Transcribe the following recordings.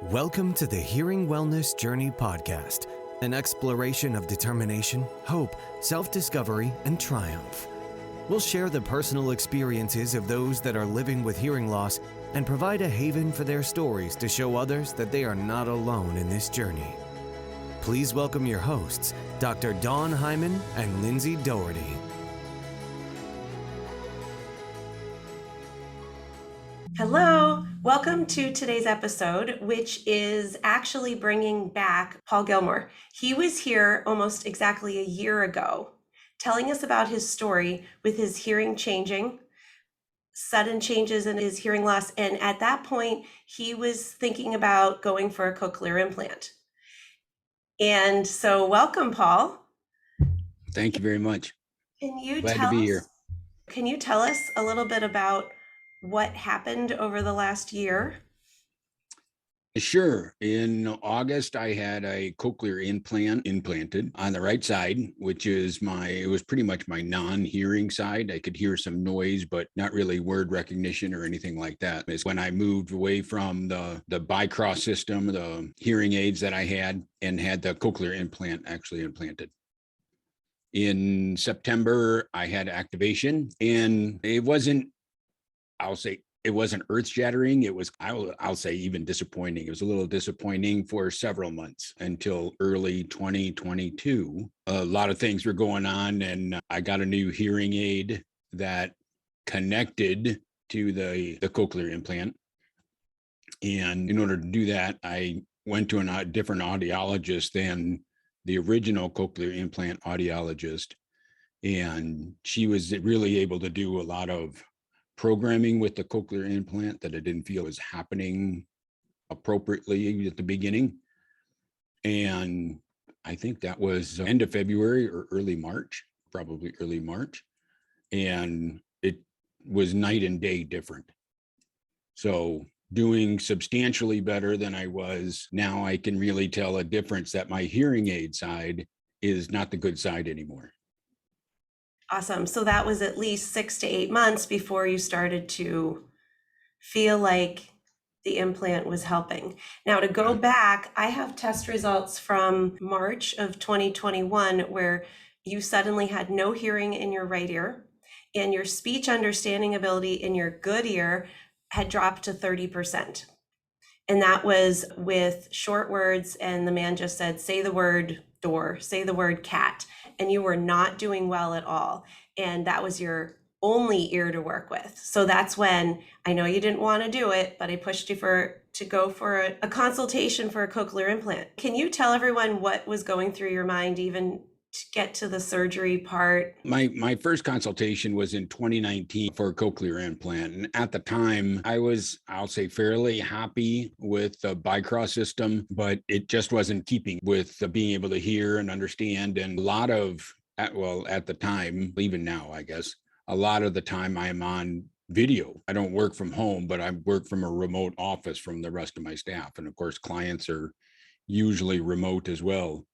Welcome to the Hearing Wellness Journey podcast, an exploration of determination, hope, self-discovery, and triumph. We'll share the personal experiences of those that are living with hearing loss and provide a haven for their stories to show others that they are not alone in this journey. Please welcome your hosts, Dr. Dawn Heiman and Lindsey Doherty. Hello, welcome to today's episode, which is actually bringing back Paul Gilmore. He was here almost exactly a year ago, telling us about his story with his hearing changing, sudden changes in his hearing loss. And at that point, he was thinking about going for a cochlear implant. And so welcome, Paul. Thank you very much. Glad to be here. Can you tell us a little bit about what happened over the last year? Sure. In August, I had a cochlear implant implanted on the right side, which is it was pretty much my non-hearing side. I could hear some noise, but not really word recognition or anything like that. It's when I moved away from the Bicross system, the hearing aids that I had, and had the cochlear implant actually implanted. In September, I had activation, and it wasn't earth-shattering. It was, I'll say, even disappointing. It was a little disappointing for several months until early 2022. A lot of things were going on, and I got a new hearing aid that connected to the cochlear implant. And in order to do that, I went to a different audiologist than the original cochlear implant audiologist. And she was really able to do a lot of programming with the cochlear implant that I didn't feel was happening appropriately at the beginning. And I think that was end of February or early March, probably early March. And it was night and day different. So doing substantially better than I was. Now I can really tell a difference that my hearing aid side is not the good side anymore. Awesome. So that was at least 6 to 8 months before you started to feel like the implant was helping. Now, to go back, I have test results from March of 2021 where you suddenly had no hearing in your right ear and your speech understanding ability in your good ear had dropped to 30%. And that was with short words. And the man just said, say the word door, say the word cat. And you were not doing well at all. And that was your only ear to work with. So that's when, I know you didn't want to do it, but I pushed you to go for a consultation for a cochlear implant. Can you tell everyone what was going through your mind even to get to the surgery part? My first consultation was in 2019 for a cochlear implant. And at the time, I was, I'll say, fairly happy with the Bicross system, but it just wasn't keeping with being able to hear and understand. And a lot of, at the time, even now, I guess, a lot of the time I am on video. I don't work from home, but I work from a remote office from the rest of my staff. And of course, clients are usually remote as well.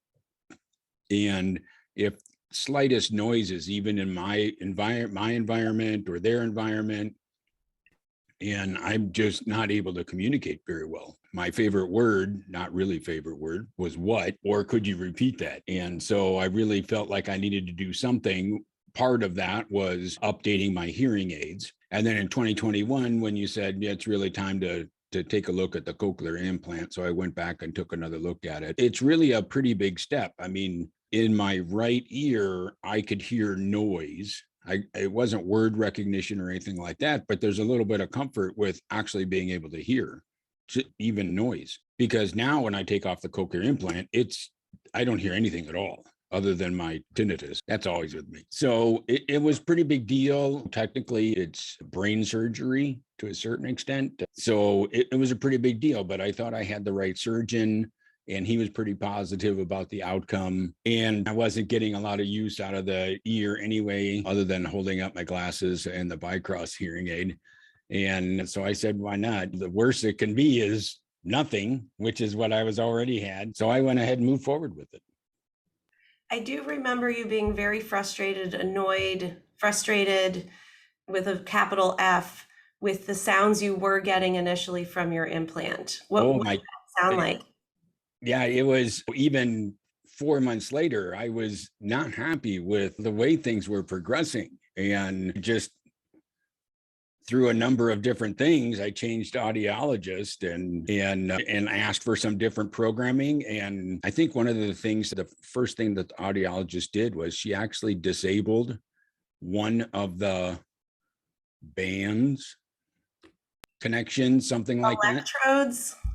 And if slightest noises, even in my environment or their environment, and I'm just not able to communicate very well. My favorite word, not really favorite word, was what, or could you repeat that? And so I really felt like I needed to do something. Part of that was updating my hearing aids. And then in 2021, when you said, yeah, it's really time to take a look at the cochlear implant. So I went back and took another look at it. It's really a pretty big step. I mean, in my right ear, I could hear noise. It wasn't word recognition or anything like that, but there's a little bit of comfort with actually being able to hear even noise. Because now when I take off the cochlear implant, I don't hear anything at all other than my tinnitus. That's always with me. So it was a pretty big deal. Technically, it's brain surgery to a certain extent. So it was a pretty big deal, but I thought I had the right surgeon. And he was pretty positive about the outcome. And I wasn't getting a lot of use out of the ear anyway, other than holding up my glasses and the Bicross hearing aid. And so I said, why not? The worst it can be is nothing, which is what I was already had. So I went ahead and moved forward with it. I do remember you being very frustrated, annoyed, frustrated with a capital F with the sounds you were getting initially from your implant. What was that sound like? Yeah, it was even 4 months later, I was not happy with the way things were progressing. And just through a number of different things, I changed audiologist and asked for some different programming. And I think one of the things, the first thing that the audiologist did was she actually disabled one of the bands connections, something like that.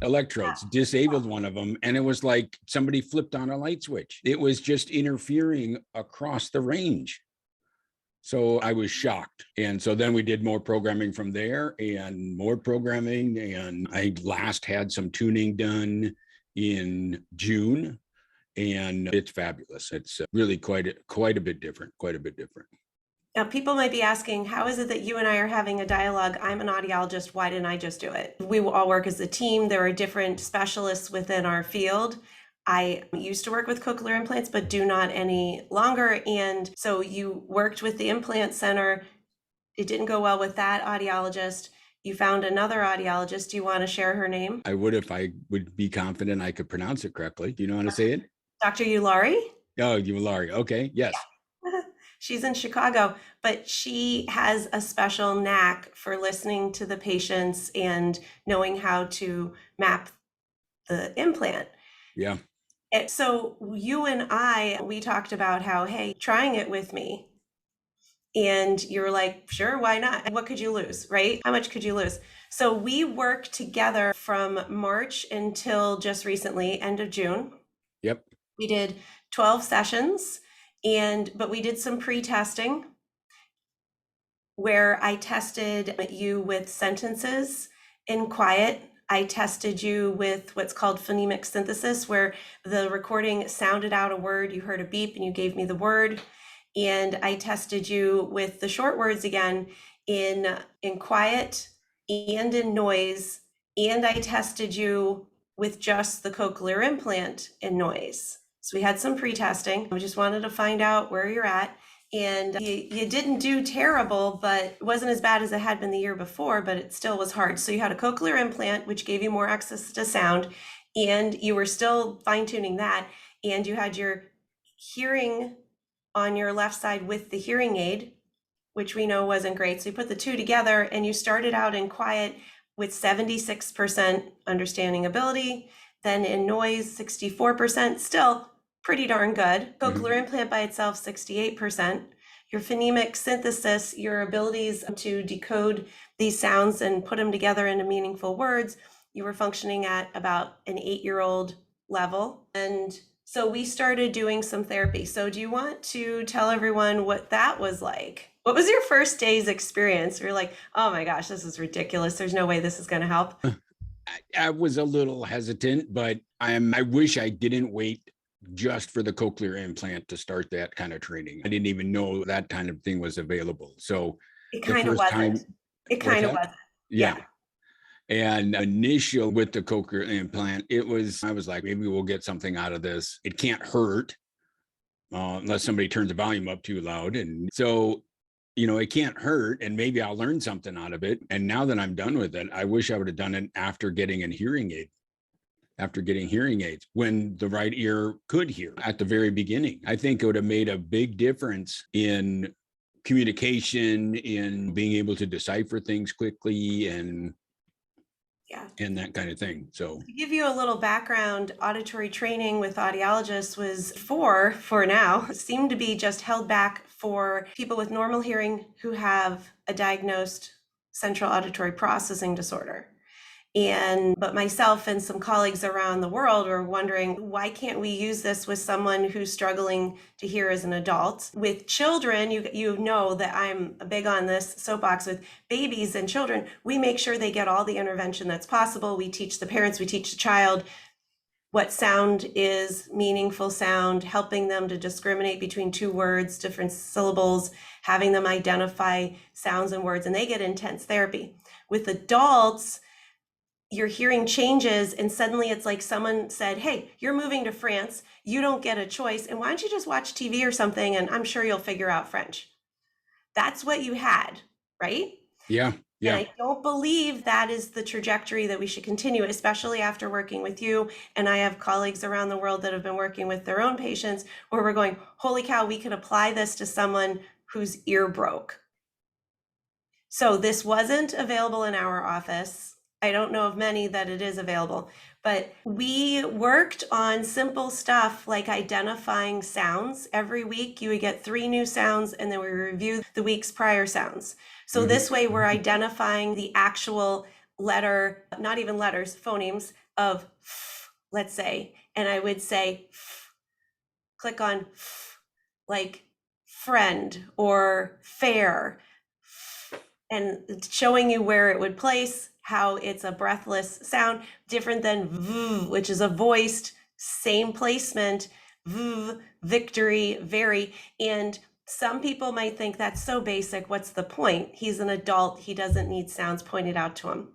Electrodes, disabled one of them. And it was like somebody flipped on a light switch. It was just interfering across the range. So I was shocked. And so then we did more programming from there and more programming. And I last had some tuning done in June. And it's fabulous. It's really quite a bit different, Now, people might be asking, how is it that you and I are having a dialogue? I'm an audiologist. Why didn't I just do it? We all work as a team. There are different specialists within our field. I used to work with cochlear implants, but do not any longer. And so you worked with the implant center. It didn't go well with that audiologist. You found another audiologist. Do you want to share her name? I would if I would be confident I could pronounce it correctly. Do you know how to say it? Dr. Ulari? Oh, Ulari. Okay. Yes. Yeah. She's in Chicago, but she has a special knack for listening to the patients and knowing how to map the implant. Yeah. And so you and we talked about how, hey, trying it with me. And you were like, sure, why not? What could you lose, right? How much could you lose? So we worked together from March until just recently, end of June. Yep. We did 12 sessions, but we did some pre-testing where I tested you with sentences in quiet. I tested you with what's called phonemic synthesis, where the recording sounded out a word, you heard a beep and you gave me the word. And I tested you with the short words again in quiet and in noise. And I tested you with just the cochlear implant in noise. So we had some pre-testing. We just wanted to find out where you're at. And you didn't do terrible, but it wasn't as bad as it had been the year before, but it still was hard. So you had a cochlear implant, which gave you more access to sound, and you were still fine-tuning that. And you had your hearing on your left side with the hearing aid, which we know wasn't great. So you put the two together and you started out in quiet with 76% understanding ability, then in noise, 64%, still pretty darn good. Cochlear implant by itself, 68%. Your phonemic synthesis, your abilities to decode these sounds and put them together into meaningful words, you were functioning at about an 8-year-old level. And so we started doing some therapy. So do you want to tell everyone what that was like? What was your first day's experience? You're like, oh my gosh, this is ridiculous. There's no way this is going to help. I was a little hesitant, but I wish I didn't wait just for the cochlear implant to start that kind of training. I didn't even know that kind of thing was available. So it kind of wasn't. It kind of wasn't. Yeah. And initial with the cochlear implant, I was like, maybe we'll get something out of this. It can't hurt unless somebody turns the volume up too loud. And so, it can't hurt, and maybe I'll learn something out of it. And now that I'm done with it, I wish I would have done it after getting a hearing aid. After getting hearing aids, when the right ear could hear at the very beginning. I think it would have made a big difference in communication, in being able to decipher things quickly and that kind of thing. So to give you a little background, auditory training with audiologists was for now, seemed to be just held back for people with normal hearing who have a diagnosed central auditory processing disorder. But myself and some colleagues around the world were wondering, why can't we use this with someone who's struggling to hear as an adult? With children, you know that I'm big on this soapbox. With babies and children, we make sure they get all the intervention that's possible. We teach the parents, we teach the child what sound is, meaningful sound, helping them to discriminate between two words, different syllables, having them identify sounds and words, and they get intense therapy. With adults, your hearing changes and suddenly it's like someone said, hey, you're moving to France, you don't get a choice, and why don't you just watch TV or something and I'm sure you'll figure out French. That's what you had, right? Yeah. And Yeah. I don't believe that is the trajectory that we should continue, especially after working with you. And I have colleagues around the world that have been working with their own patients where we're going, holy cow, we can apply this to someone whose ear broke. So this wasn't available in our office. I don't know of many that it is available, but we worked on simple stuff like identifying sounds. Every week you would get 3 new sounds, and then we review the week's prior sounds. So this way we're identifying the actual letter, not even letters, phonemes of, let's say, and I would say, click on like friend or fair, and showing you where it would place, how it's a breathless sound, different than v, which is a voiced, same placement, v, victory, very. And some people might think that's so basic, what's the point? He's an adult, he doesn't need sounds pointed out to him.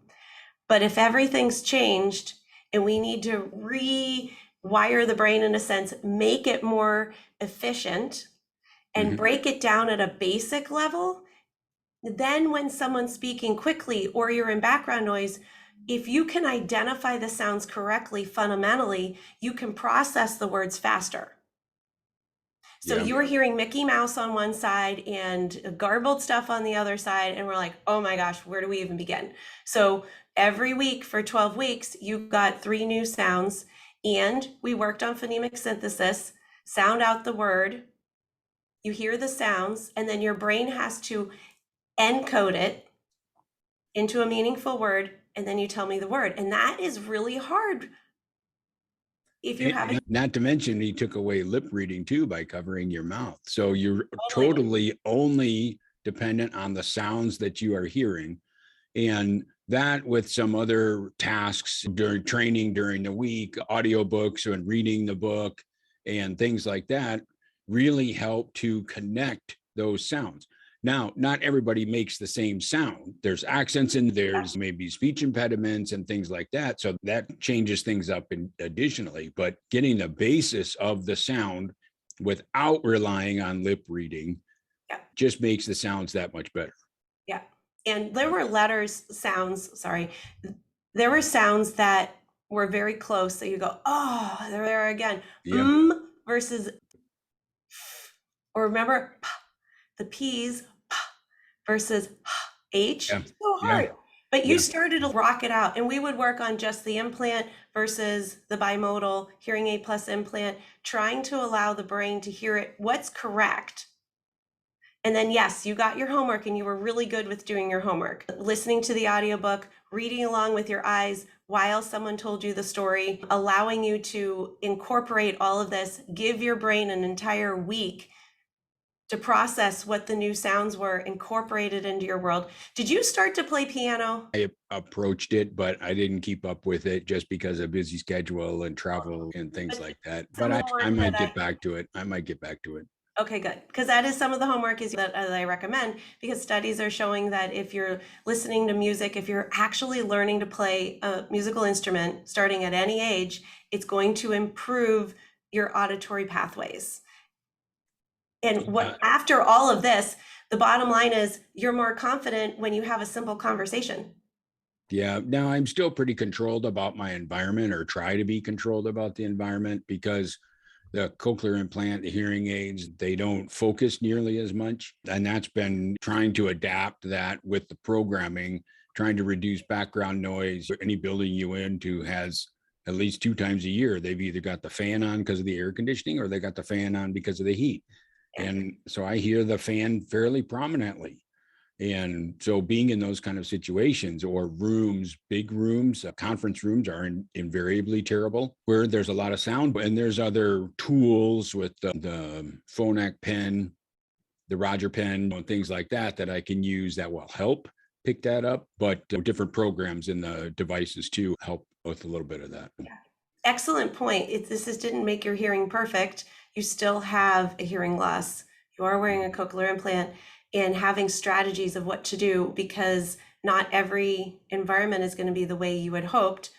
But if everything's changed and we need to rewire the brain in a sense, make it more efficient and break it down at a basic level, then when someone's speaking quickly or you're in background noise, if you can identify the sounds correctly, fundamentally, you can process the words faster. So you're hearing Mickey Mouse on one side and garbled stuff on the other side, and we're like, oh my gosh, where do we even begin? So every week for 12 weeks, you got 3 new sounds, and we worked on phonemic synthesis, sound out the word, you hear the sounds, and then your brain has to encode it into a meaningful word, and then you tell me the word. And that is really hard. If you have not to mention, he took away lip reading too by covering your mouth. So you're totally only dependent on the sounds that you are hearing. And that, with some other tasks during training during the week, audiobooks and reading the book and things like that, really help to connect those sounds. Now, not everybody makes the same sound. There's accents and there's maybe speech impediments and things like that. So that changes things up additionally. But getting the basis of the sound without relying on lip reading just makes the sounds that much better. Yeah. And there were there were sounds that were very close. So you go, oh, they're there again. Versus, or remember the P's versus H. So hard. But you started to rock it out, and we would work on just the implant versus the bimodal hearing aid plus implant, trying to allow the brain to hear it, what's correct. And then, yes, you got your homework and you were really good with doing your homework, listening to the audiobook, reading along with your eyes while someone told you the story, allowing you to incorporate all of this, give your brain an entire week to process what the new sounds were, incorporated into your world. Did you start to play piano? I approached it, but I didn't keep up with it just because of busy schedule and travel and things like that. But I might get back to it. Okay, good. Because that is some of the homework that I recommend, because studies are showing that if you're listening to music, if you're actually learning to play a musical instrument starting at any age, it's going to improve your auditory pathways. And after all of this, the bottom line is you're more confident when you have a simple conversation. Yeah. Now I'm still pretty controlled about my environment, or try to be controlled about the environment, because the cochlear implant, the hearing aids, they don't focus nearly as much. And that's been trying to adapt that with the programming, trying to reduce background noise. Any building you into has at least 2 times a year, they've either got the fan on because of the air conditioning, or they got the fan on because of the heat. And so I hear the fan fairly prominently. And so being in those kind of situations, or rooms, big rooms, conference rooms are invariably terrible, where there's a lot of sound. And there's other tools with the Phonemic pen, the Roger pen, and things like that I can use that will help pick that up. But different programs in the devices too help with a little bit of that. Yeah. Excellent point. This didn't make your hearing perfect. You still have a hearing loss. You are wearing a cochlear implant, and having strategies of what to do, because not every environment is going to be the way you had hoped.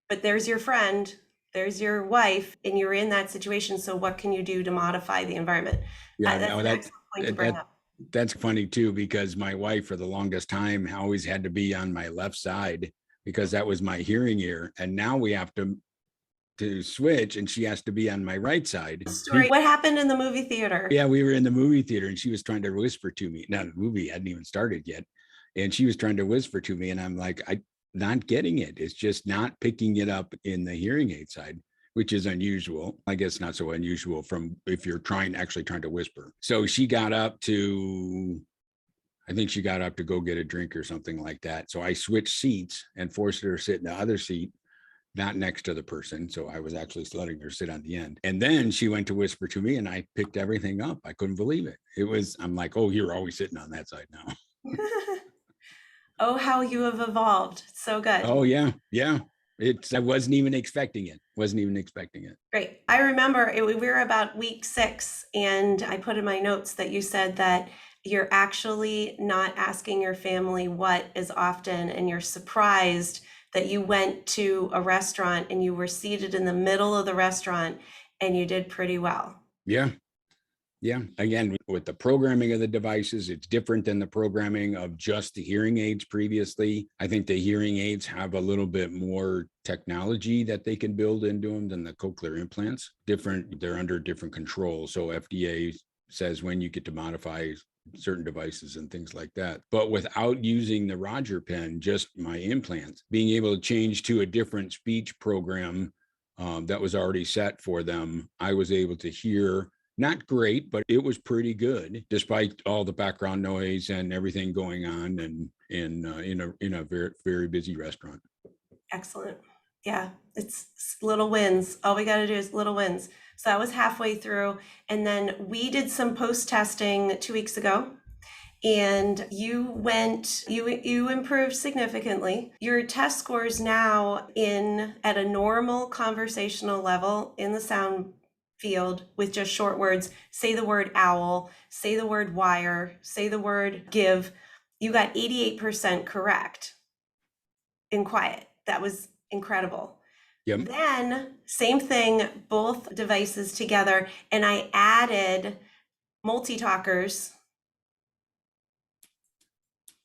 But there's your friend, there's your wife, and you're in that situation. So what can you do to modify the environment? Yeah, that's an excellent point to bring up. That's funny too, because my wife for the longest time always had to be on my left side because that was my hearing ear. And now we have to switch and she has to be on my right side. Story. What happened in the movie theater? Yeah, we were in the movie theater and she was trying to whisper to me. Now the movie hadn't even started yet. And she was trying to whisper to me. And I'm like, I'm not getting it. It's just not picking it up in the hearing aid side, which is unusual. I guess not so unusual from if you're actually trying to whisper. So she got up to, I think she got up to go get a drink or something like that. So I switched seats and forced her to sit in the other seat, not next to the person. So I was actually letting her sit on the end. And then she went to whisper to me and I picked everything up. I couldn't believe it. I'm like, oh, you're always sitting on that side now. Oh, how you have evolved. So good. Oh, yeah. Yeah. I wasn't even expecting it. Great. I remember we were about week 6 and I put in my notes that you said that you're actually not asking your family what as often, and you're surprised that you went to a restaurant and you were seated in the middle of the restaurant and you did pretty well. Yeah. Yeah. Again, with the programming of the devices, it's different than the programming of just the hearing aids previously. I think the hearing aids have a little bit more technology that they can build into them than the cochlear implants. They're under different control. So FDA says when you get to modify certain devices and things like that. But without using the Roger pen, just my implants, being able to change to a different speech program that was already set for them, I was able to hear. Not great, but it was pretty good despite all the background noise and everything going on and in a very, very busy restaurant. Excellent. Yeah, it's little wins. All we got to do is little wins. So that was halfway through. And then we did some post-testing 2 weeks ago. And you improved significantly. Your test scores now at a normal conversational level in the sound field with just short words. Say the word owl, say the word wire, say the word give. You got 88% correct in quiet. That was incredible. Yep. Then same thing, both devices together, and I added multi-talkers.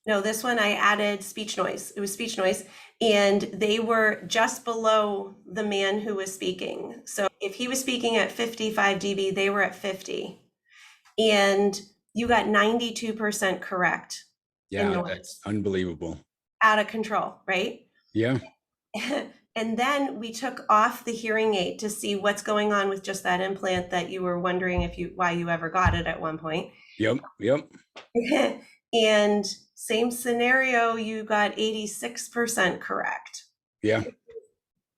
No, this one I added speech noise. It was speech noise, and they were just below the man who was speaking. So if he was speaking at 55 dB, they were at 50. And you got 92% correct. Yeah, that's unbelievable. Out of control, right? Yeah. And then we took off the hearing aid to see what's going on with just that implant that you were wondering why you ever got it at one point. Yep. And same scenario, you got 86% correct. Yeah.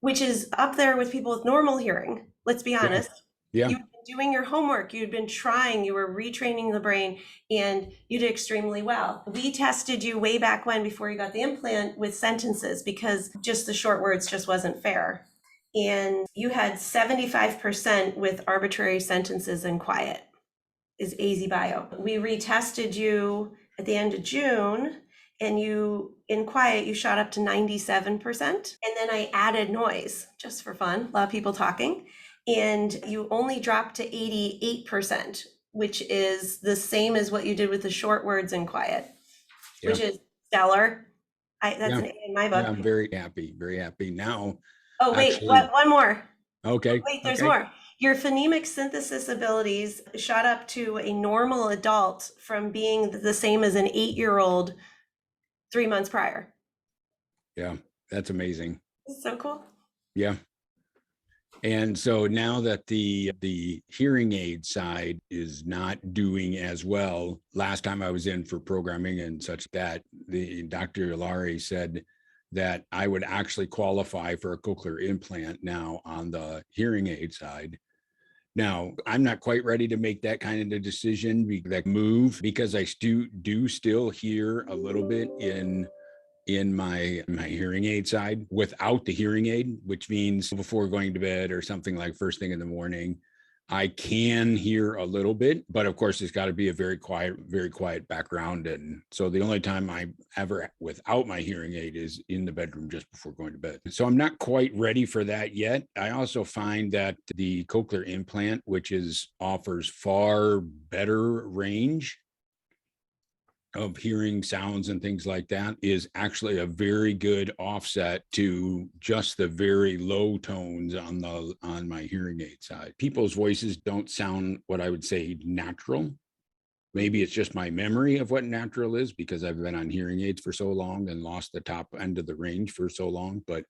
Which is up there with people with normal hearing. Let's be honest. Yeah. You've been doing your homework. You'd been trying. You were retraining the brain, and you did extremely well. We tested you way back when, before you got the implant, with sentences because just the short words just wasn't fair. And you had 75% with arbitrary sentences and quiet is AZ Bio. We retested you at the end of June, and in quiet, you shot up to 97%. And then I added noise just for fun, a lot of people talking, and you only dropped to 88%, which is the same as what you did with the short words in quiet, which is stellar. That's an A in my book. Yeah, I'm very happy now. Oh, wait, actually, one more. Okay. Wait, there's more. Your phonemic synthesis abilities shot up to a normal adult from being the same as an 8-year-old 3 months prior. Yeah, that's amazing. It's so cool. Yeah. And so now that the hearing aid side is not doing as well, last time I was in for programming and such, that the Dr. Ilari said that I would actually qualify for a cochlear implant now on the hearing aid side. Now, I'm not quite ready to make that kind of a decision, that move, because I do still hear a little bit in my hearing aid side without the hearing aid, which means before going to bed or something like first thing in the morning, I can hear a little bit, but of course it's got to be a very quiet background. And so the only time I'm ever without my hearing aid is in the bedroom just before going to bed. So I'm not quite ready for that yet. I also find that the cochlear implant, which offers far better range, of hearing sounds and things like that is actually a very good offset to just the very low tones on my hearing aid side. People's voices don't sound what I would say natural. Maybe it's just my memory of what natural is because I've been on hearing aids for so long and lost the top end of the range for so long, but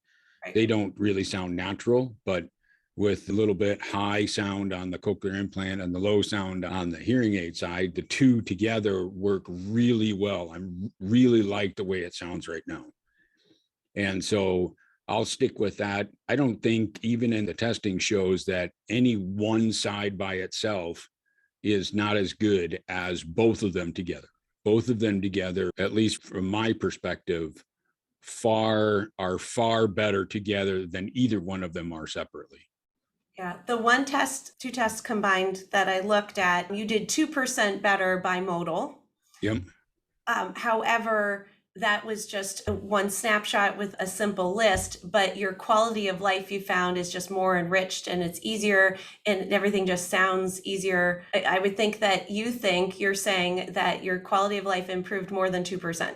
they don't really sound natural. But with a little bit high sound on the cochlear implant and the low sound on the hearing aid side, the two together work really well. I really like the way it sounds right now. And so I'll stick with that. I don't think even in the testing shows that any one side by itself is not as good as both of them together. Both of them together, at least from my perspective, are far better together than either one of them are separately. Yeah, the two tests combined that I looked at, you did 2% better bimodal. Yep. However, that was just one snapshot with a simple list, but your quality of life you found is just more enriched and it's easier and everything just sounds easier. I would think that you're saying that your quality of life improved more than 2%.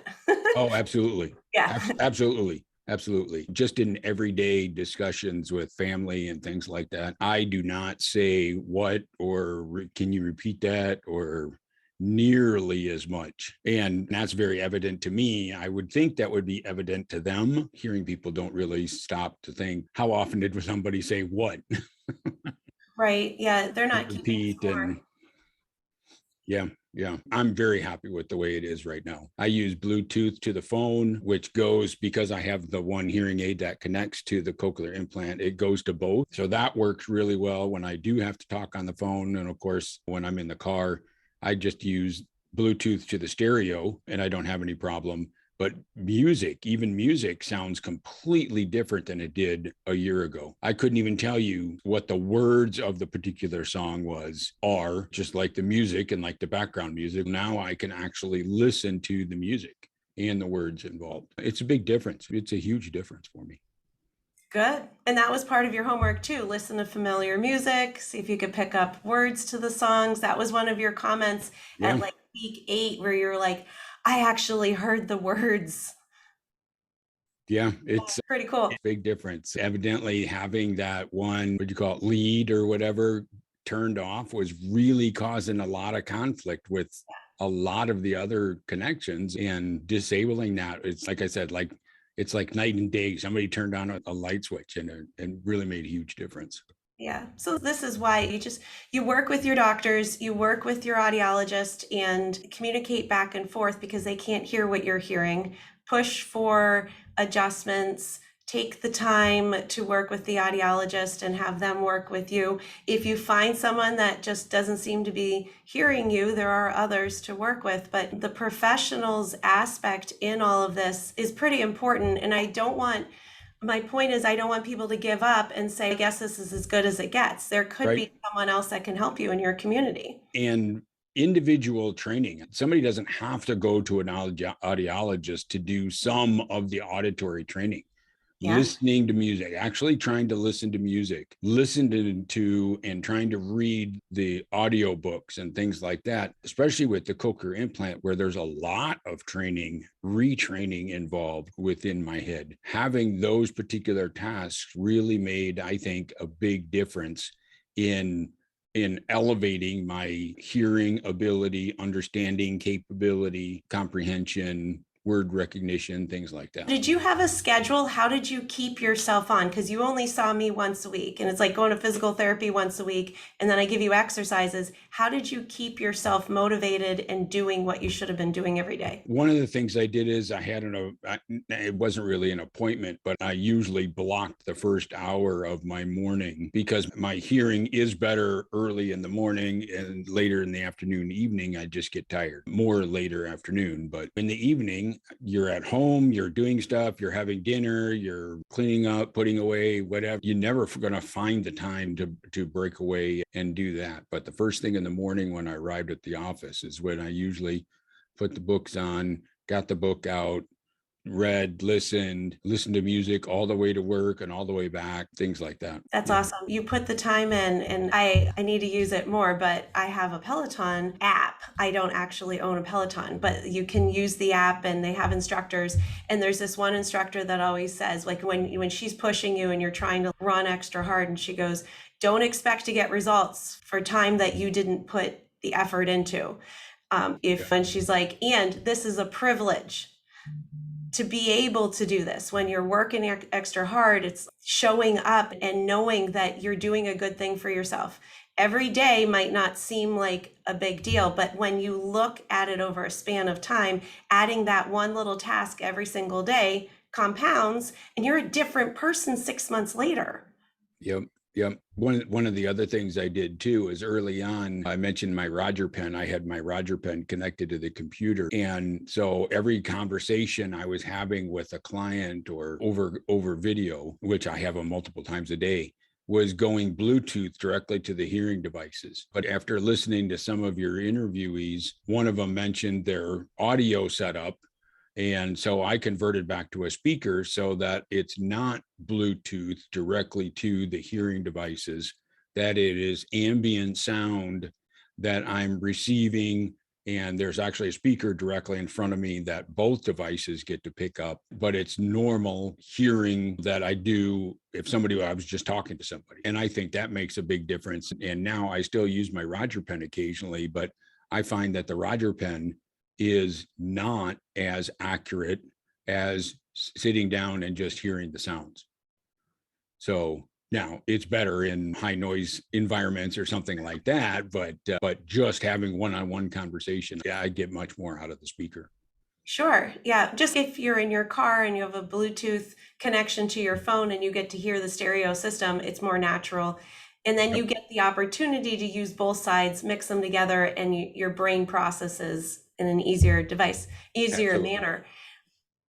Oh, absolutely. Yeah. Absolutely. Absolutely. Just in everyday discussions with family and things like that, I do not say what or can you repeat that or nearly as much. And that's very evident to me. I would think that would be evident to them. Hearing people don't really stop to think, how often did somebody say what? Right. Yeah. They're not repeat and yeah. I'm very happy with the way it is right now. I use Bluetooth to the phone, which goes because I have the one hearing aid that connects to the cochlear implant. It goes to both. So that works really well when I do have to talk on the phone. And of course, when I'm in the car, I just use Bluetooth to the stereo and I don't have any problem. But even music sounds completely different than it did a year ago. I couldn't even tell you what the words of the particular song are just like the music and like the background music. Now I can actually listen to the music and the words involved. It's a big difference. It's a huge difference for me. Good. And that was part of your homework too. Listen to familiar music, see if you could pick up words to the songs. That was one of your comments at like week 8 where you're like, I actually heard the words. Yeah, it's pretty cool. A big difference. Evidently having that one, lead or whatever turned off was really causing a lot of conflict with a lot of the other connections, and disabling that. It's like I said, it's like night and day. Somebody turned on a light switch and really made a huge difference. Yeah. So this is why you work with your doctors, you work with your audiologist and communicate back and forth because they can't hear what you're hearing. Push for adjustments, take the time to work with the audiologist and have them work with you. If you find someone that just doesn't seem to be hearing you, there are others to work with. But the professionals aspect in all of this is pretty important. And my point is, I don't want people to give up and say, I guess this is as good as it gets. There could be someone else that can help you in your community. And individual training. Somebody doesn't have to go to an audiologist to do some of the auditory training. Listening to music, actually trying to listen to music, listening to and trying to read the audio books and things like that, especially with the cochlear implant, where there's a lot of retraining involved within my head. Having those particular tasks really made, I think, a big difference in elevating my hearing ability, understanding capability, comprehension, word recognition, things like that. Did you have a schedule? How did you keep yourself on? Because you only saw me once a week, and it's like going to physical therapy once a week, and then I give you exercises. How did you keep yourself motivated and doing what you should have been doing every day? One of the things I did is I had it wasn't really an appointment, but I usually blocked the first hour of my morning because my hearing is better early in the morning, and later in the afternoon, evening, I just get tired. More later afternoon, but in the evening, you're at home, you're doing stuff, you're having dinner, you're cleaning up, putting away, whatever. You're never going to find the time to break away and do that. But the first thing in the morning when I arrived at the office is when I usually put the books on, got the book out, read, listened to music all the way to work and all the way back, things like that. That's awesome. You put the time in, and I need to use it more, but I have a Peloton app. I don't actually own a Peloton, but you can use the app and they have instructors. And there's this one instructor that always says, like when she's pushing you and you're trying to run extra hard, and she goes, don't expect to get results for time that you didn't put the effort into. And she's like, and this is a privilege to be able to do this. When you're working extra hard, it's showing up and knowing that you're doing a good thing for yourself. Every day might not seem like a big deal, but when you look at it over a span of time, adding that one little task every single day compounds, and you're a different person 6 months later. Yep. One of the other things I did too is early on, I mentioned my Roger pen. I had my Roger pen connected to the computer. And so every conversation I was having with a client or over video, which I have them multiple times a day, was going Bluetooth directly to the hearing devices. But after listening to some of your interviewees, one of them mentioned their audio setup. And so I converted back to a speaker so that it's not Bluetooth directly to the hearing devices, that it is ambient sound that I'm receiving. And there's actually a speaker directly in front of me that both devices get to pick up, but it's normal hearing that I do if I was just talking to somebody. And I think that makes a big difference. And now I still use my Roger pen occasionally, but I find that the Roger pen is not as accurate as sitting down and just hearing the sounds. So now it's better in high noise environments or something like that, but just having one-on-one conversation, I get much more out of the speaker. Sure. Yeah. Just if you're in your car and you have a Bluetooth connection to your phone and you get to hear the stereo system, it's more natural. And then you get the opportunity to use both sides, mix them together, and your brain processes in an easier manner.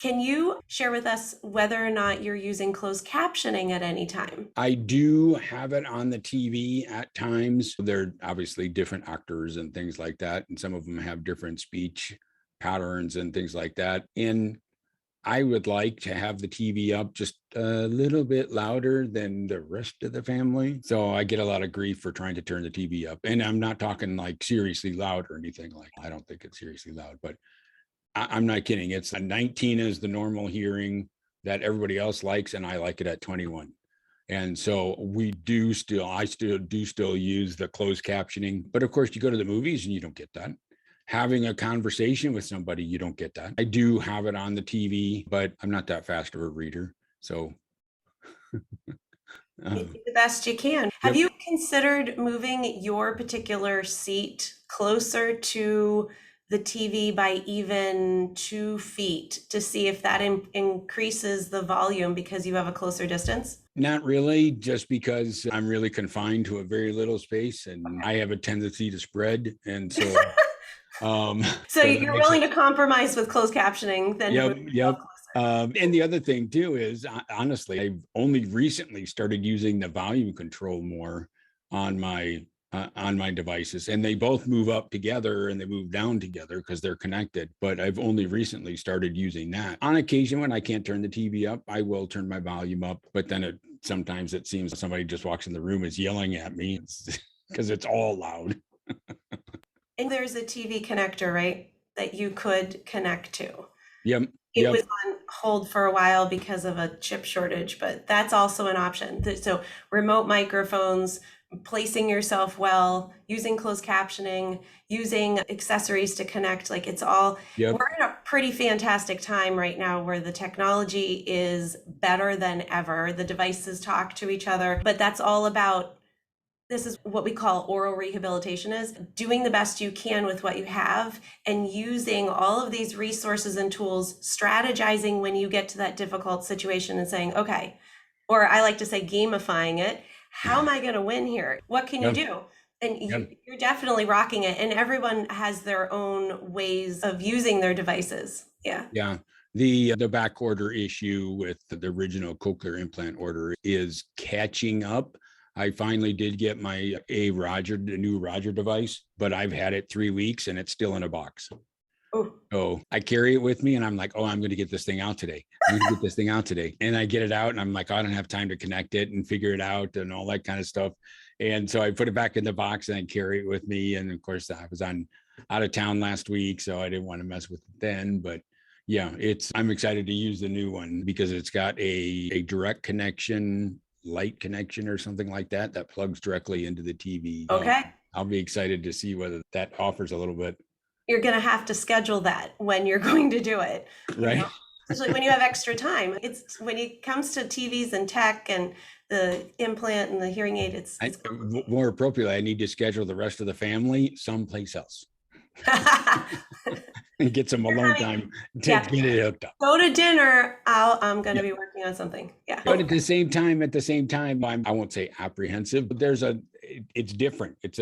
Can you share with us whether or not you're using closed captioning at any time? I do have it on the TV at times. They're obviously different actors and things like that. And some of them have different speech patterns and things like that. And I would like to have the TV up just a little bit louder than the rest of the family. So I get a lot of grief for trying to turn the TV up. And I'm not talking like seriously loud or anything like that. I don't think it's seriously loud, but I'm not kidding. It's a 19 is the normal hearing that everybody else likes, and I like it at 21. And so I still use the closed captioning. But of course, you go to the movies and you don't get that. Having a conversation with somebody, you don't get that. I do have it on the TV, but I'm not that fast of a reader. So You do the best you can. Have you considered moving your particular seat closer to the TV by even 2 feet to see if that increases the volume because you have a closer distance? Not really, just because I'm really confined to a very little space, and I have a tendency to spread. And so so you're willing to compromise with closed captioning then? Yep. And the other thing too is, honestly, I've only recently started using the volume control more on my devices, and they both move up together and they move down together because they're connected. But I've only recently started using that. On occasion, when I can't turn the TV up, I will turn my volume up, but then sometimes it seems somebody just walks in the room is yelling at me because it's all loud. And there's a TV connector, right, that you could connect to. Yep. It was on hold for a while because of a chip shortage, but that's also an option. So remote microphones, placing yourself well, using closed captioning, using accessories to connect, like it's all, we're in a pretty fantastic time right now where the technology is better than ever. The devices talk to each other, but that's all about, this is what we call oral rehabilitation, is doing the best you can with what you have and using all of these resources and tools, strategizing when you get to that difficult situation and saying, okay, or I like to say gamifying it. How am I going to win here? What can you do? And you're definitely rocking it. And everyone has their own ways of using their devices. Yeah. The back order issue with the original Cochlear implant order is catching up. I finally did get the new Roger device, but I've had it 3 weeks and it's still in a box. Oh, So I carry it with me and I'm like, oh, I'm going to get this thing out today. I'm going to get this thing out today. And I get it out and I'm like, oh, I don't have time to connect it and figure it out and all that kind of stuff. And so I put it back in the box and I carry it with me. And of course, I was out of town last week, so I didn't want to mess with it then. But yeah, I'm excited to use the new one because it's got a direct connection, light connection or something like that plugs directly into the TV. okay. I'll be excited to see whether that offers a little bit. You're going to have to schedule that when you're going to do it. Right. Especially when you have extra time. It's when it comes to TVs and tech and the implant and the hearing aid, it's more appropriately, I need to schedule the rest of the family someplace else and get some alone time to get it hooked up. Go to dinner. I'm going to be working on something. Yeah. But at the same time, I won't say apprehensive, but it's different. It's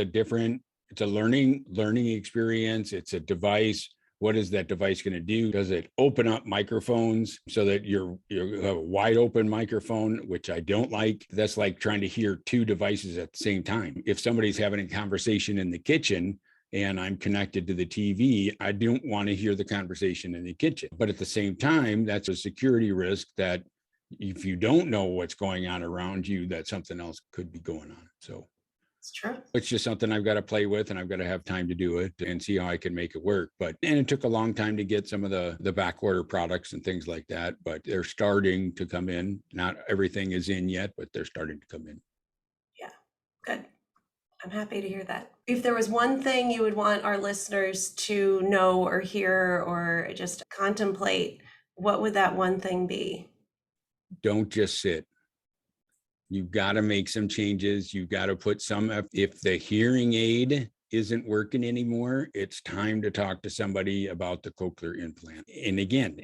a learning experience. It's a device. What is that device going to do? Does it open up microphones so that you have a wide open microphone, which I don't like? That's like trying to hear two devices at the same time. If somebody's having a conversation in the kitchen and I'm connected to the TV, I don't want to hear the conversation in the kitchen. But at the same time, that's a security risk that if you don't know what's going on around you, that something else could be going on. So it's true. It's just something I've got to play with and I've got to have time to do it and see how I can make it work. And it took a long time to get some of the back order products and things like that, but they're starting to come in. Not everything is in yet, but they're starting to come in. Yeah, good. I'm happy to hear that. If there was one thing you would want our listeners to know or hear or just contemplate, what would that one thing be? Don't just sit. You've got to make some changes. You've got to put if the hearing aid isn't working anymore, it's time to talk to somebody about the cochlear implant. And again,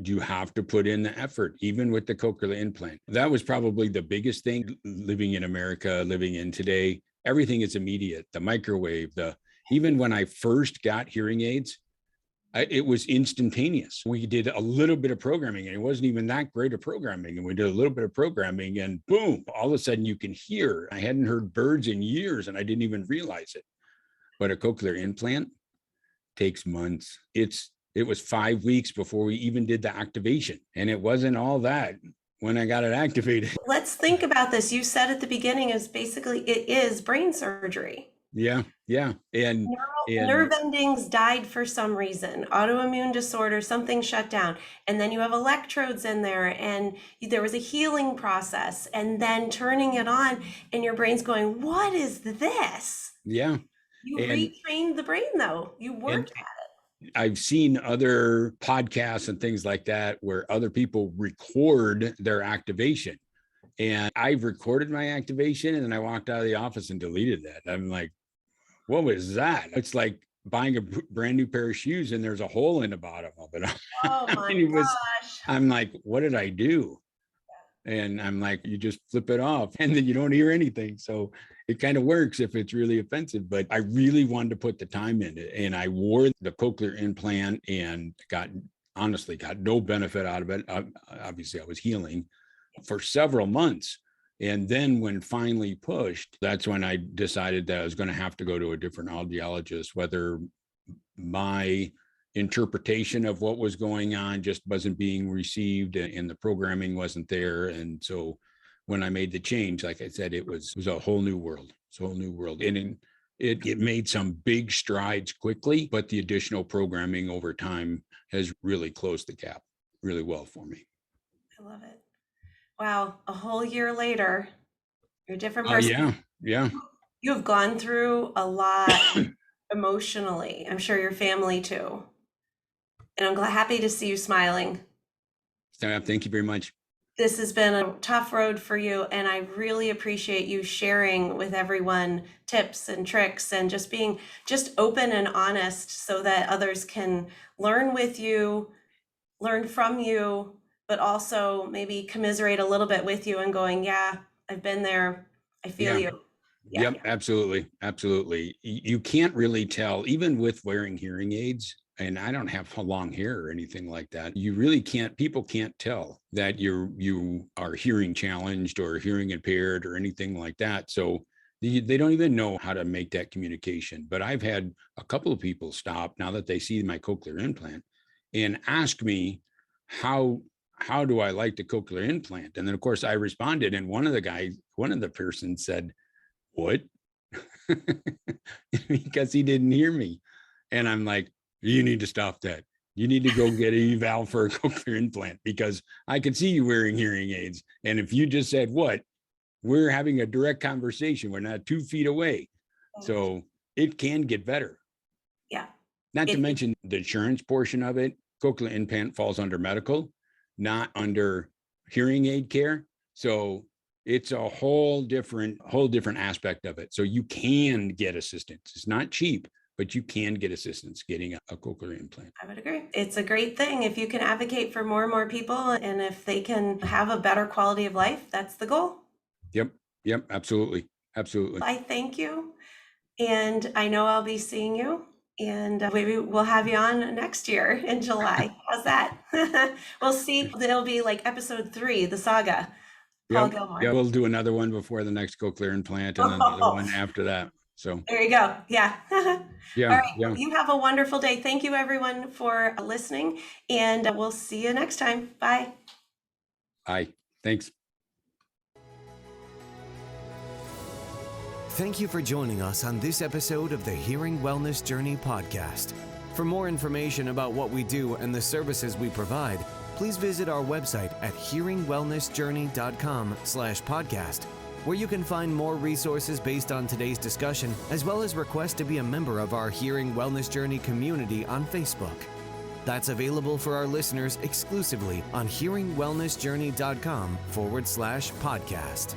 you have to put in the effort, even with the cochlear implant. That was probably the biggest thing living in America, living in today. Everything is immediate. The microwave, even when I first got hearing aids, it was instantaneous. We did a little bit of programming and it wasn't even that great of programming. And we did a little bit of programming and boom, all of a sudden you can hear. I hadn't heard birds in years and I didn't even realize it. But a cochlear implant takes months. It was 5 weeks before we even did the activation. And it wasn't all that when I got it activated. Let's think about this. You said at the beginning is basically it is brain surgery. Yeah. And nerve endings died for some reason, autoimmune disorder, something shut down. And then you have electrodes in there and there was a healing process and then turning it on and your brain's going, what is this? Yeah. You retrained the brain though. You worked at it. I've seen other podcasts and things like that where other people record their activation. And I've recorded my activation and then I walked out of the office and deleted that. I'm like, what was that? It's like buying a brand new pair of shoes and there's a hole in the bottom of it. Oh my gosh. I'm like, what did I do? And I'm like, you just flip it off and then you don't hear anything. So it kind of works if it's really offensive, but I really wanted to put the time in it. And I wore the cochlear implant and honestly got no benefit out of it. Obviously I was healing for several months. And then when finally pushed, that's when I decided that I was going to have to go to a different audiologist, whether my interpretation of what was going on just wasn't being received and the programming wasn't there. And so when I made the change, like I said, it was a whole new world. It's a whole new world. And it made some big strides quickly, but the additional programming over time has really closed the gap really well for me. I love it. Wow, a whole year later, you're a different person. Yeah. You have gone through a lot emotionally. I'm sure your family too. And I'm happy to see you smiling. Thank you very much. This has been a tough road for you, and I really appreciate you sharing with everyone tips and tricks and just being open and honest so that others can learn with you, learn from you, but also maybe commiserate a little bit with you and going, yeah, I've been there. I feel you. Yeah. Yep, absolutely. You can't really tell, even with wearing hearing aids, and I don't have long hair or anything like that. You really can't, people can't tell that you are hearing challenged or hearing impaired or anything like that. So They don't even know how to make that communication. But I've had a couple of people stop now that they see my cochlear implant and ask me, how do I like the cochlear implant? And then of course I responded, and one of the persons said, what? Because he didn't hear me. And I'm like, you need to stop that. You need to go get an eval for a cochlear implant, because I can see you wearing hearing aids. And if you just said what, we're having a direct conversation. We're not 2 feet away. So it can get better. Yeah. Not to mention the insurance portion of it. Cochlear implant falls under medical, not under hearing aid care. So it's a whole different aspect of it. So you can get assistance. It's not cheap, but you can get assistance getting a cochlear implant. I would agree. It's a great thing if you can advocate for more and more people, and if they can have a better quality of life, that's the goal. Yep, absolutely. I thank you. And I know I'll be seeing you, and maybe we'll have you on next year in July. How's that? We'll see. It'll be like episode 3, the saga. Paul Gilmore. Yeah, we'll do another one before the next cochlear implant, and then another one after that. So there you go. Yeah. Yeah. All right. Yeah. You have a wonderful day. Thank you everyone for listening, and we'll see you next time. Bye. Bye. Thanks. Thank you for joining us on this episode of the Hearing Wellness Journey podcast. For more information about what we do and the services we provide, please visit our website at hearingwellnessjourney.com/podcast, where you can find more resources based on today's discussion, as well as request to be a member of our Hearing Wellness Journey community on Facebook. That's available for our listeners exclusively on hearingwellnessjourney.com/podcast.